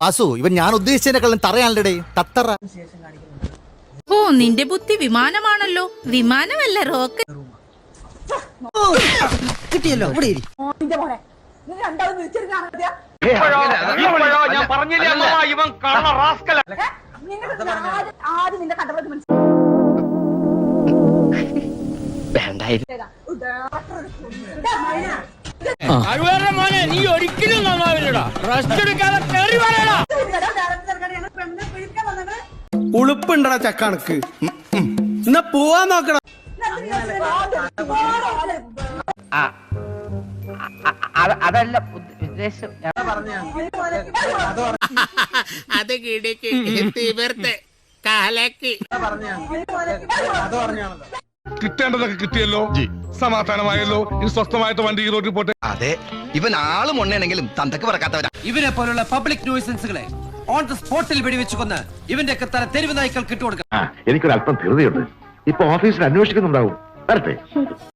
വാസു, ഇവൻ ഞാൻ ഉദ്ദേശിച്ചതിനെക്കാളും തറയാണല്ലേ തത്തറ. ഓ, നിന്റെ ബുദ്ധി വിമാനമാണല്ലോ. വിമാനമല്ല, റോക്കറ്റ്. കിട്ടിയല്ലോ. നീ ഒരിക്കലും നന്നാവില്ലടാ. റെസ്റ്റ് എടുക്കാതെ കേറി വരടാ. ഉളുപ്പുണ്ടടാ ചക്കണക്ക്. എന്നാ പോവാൻ നോക്കണം. അതല്ല ഉദ്ദേശം. അത് കിടക്ക് തീവർത്ത് കാലക്ക്. കിട്ടേണ്ടതൊക്കെ കിട്ടിയല്ലോ, സമാധാനമായല്ലോ. ഇനി സ്വസ്ഥമായിട്ട് വണ്ടി ഈ റോഡിൽ പോട്ടെ. അതെ, ഇവൻ ആളും ഉണ്ണയാണെങ്കിലും തന്തക്ക് പറക്കാത്തവരാ. ഇവനെ പോലുള്ള പബ്ലിക് ന്യൂസൻസുകളെ ഓൺ ദ സ്പോട്ടിൽ വെടിവെച്ച് കൊന്ന് ഇവന്റെ ഒക്കെ തല തെരുവ് നായ്ക്കൾക്ക് ഇട്ടുകൊടുക്കാം. എനിക്കൊരല്പം ധൃതിയുണ്ട്. ഇപ്പൊ ഓഫീസിൽ അന്വേഷിക്കുന്നുണ്ടാവും. വരട്ടെ.